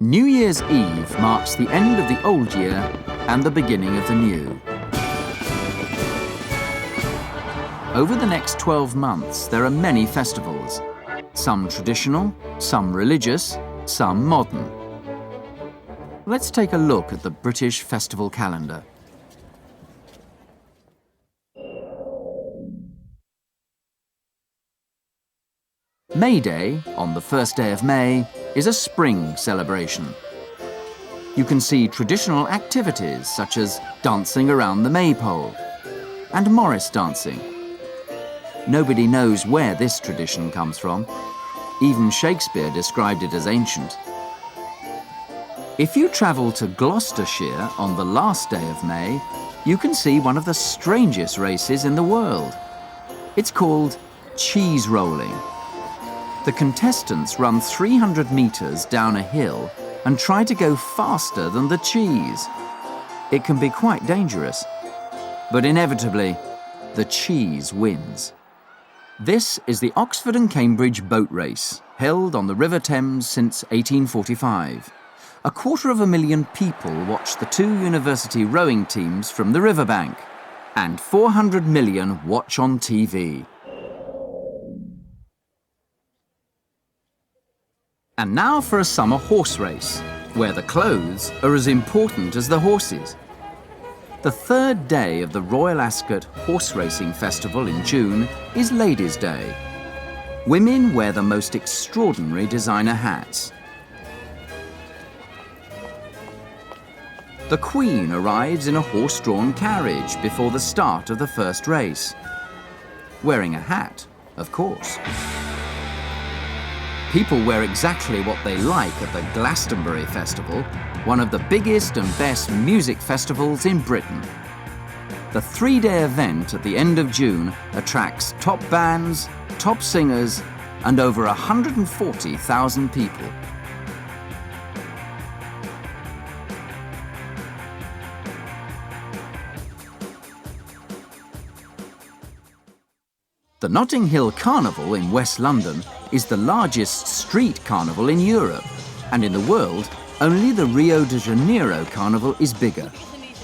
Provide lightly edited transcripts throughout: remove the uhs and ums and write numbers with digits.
New Year's Eve marks the end of the old year and the beginning of the new. Over the next 12 months, there are many festivals. Some traditional, some religious, some modern. Let's take a look at the British festival calendar. May Day, on the first day of May, is a spring celebration. You can see traditional activities such as dancing around the maypole and Morris dancing. Nobody knows where this tradition comes from. Even Shakespeare described it as ancient. If you travel to Gloucestershire on the last day of May, you can see one of the strangest races in the world. It's called cheese rolling. The contestants run 300 meters down a hill and try to go faster than the cheese. It can be quite dangerous, but inevitably, the cheese wins. This is the Oxford and Cambridge boat race, held on the River Thames since 1845. 250,000 people watch the two university rowing teams from the riverbank, and 400 million watch on TV. And now for a summer horse race, where the clothes are as important as the horses. The third day of the Royal Ascot Horse Racing Festival in June is Ladies' Day. Women wear the most extraordinary designer hats. The Queen arrives in a horse-drawn carriage before the start of the first race. Wearing a hat, of course. People wear exactly what they like at the Glastonbury Festival, one of the biggest and best music festivals in Britain. The three-day event at the end of June attracts top bands, top singers, and over 140,000 people. The Notting Hill Carnival in West London is the largest street carnival in Europe, and in the world, only the Rio de Janeiro Carnival is bigger.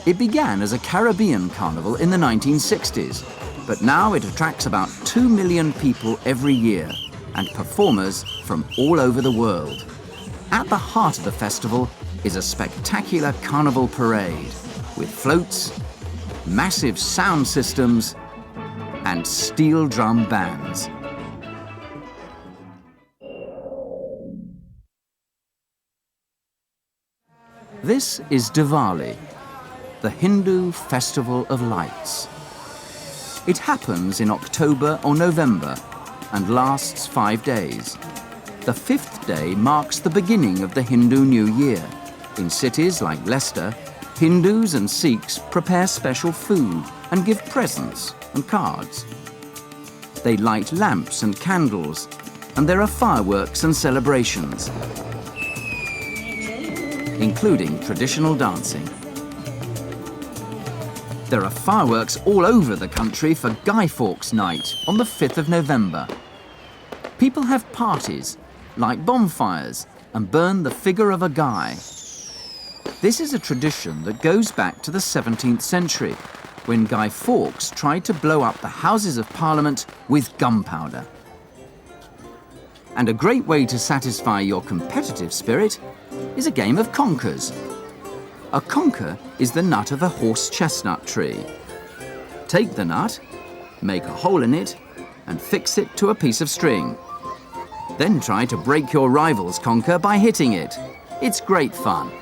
It began as a Caribbean carnival in the 1960s, but now it attracts about 2 million people every year, and performers from all over the world. At the heart of the festival is a spectacular carnival parade, with floats, massive sound systems, and steel drum bands. This is Diwali, the Hindu festival of lights. It happens in October or November and lasts 5 days. The 5th day marks the beginning of the Hindu New Year. In cities like Leicester, Hindus and Sikhs prepare special food and give presents and cards. They light lamps and candles, and there are fireworks and celebrations, including traditional dancing. There are fireworks all over the country for Guy Fawkes Night on the 5th of November. People have parties, light bonfires, and burn the figure of a guy. This is a tradition that goes back to the 17th century, when Guy Fawkes tried to blow up the Houses of Parliament with gunpowder. And a great way to satisfy your competitive spirit is a game of conkers. A conker is the nut of a horse chestnut tree. Take the nut, make a hole in it, and fix it to a piece of string. Then try to break your rival's conker by hitting it. It's great fun.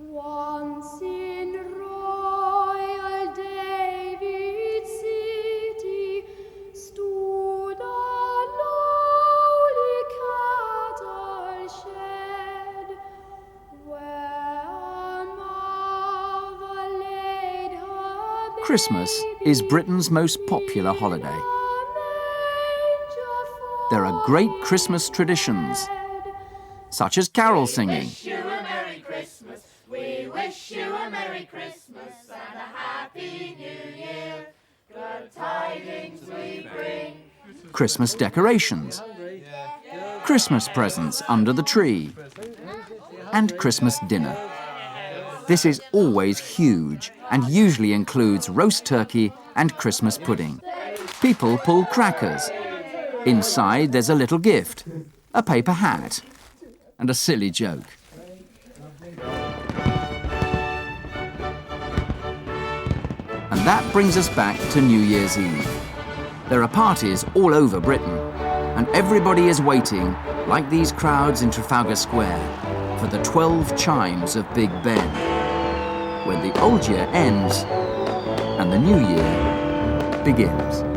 Once in royal David city stood a lowly cattle shed, where a mother laid her baby. Christmas is Britain's most popular holiday. There are great Christmas traditions, such as carol singing, We wish you a Merry Christmas and a Happy New Year. Good tidings we bring. Christmas decorations, Christmas presents under the tree, and Christmas dinner. This is always huge and usually includes roast turkey and Christmas pudding. People pull crackers. Inside there's a little gift, a paper hat, and a silly joke. And that brings us back to New Year's Eve. There are parties all over Britain, and everybody is waiting, like these crowds in Trafalgar Square, for the 12 chimes of Big Ben, when the old year ends and the new year begins.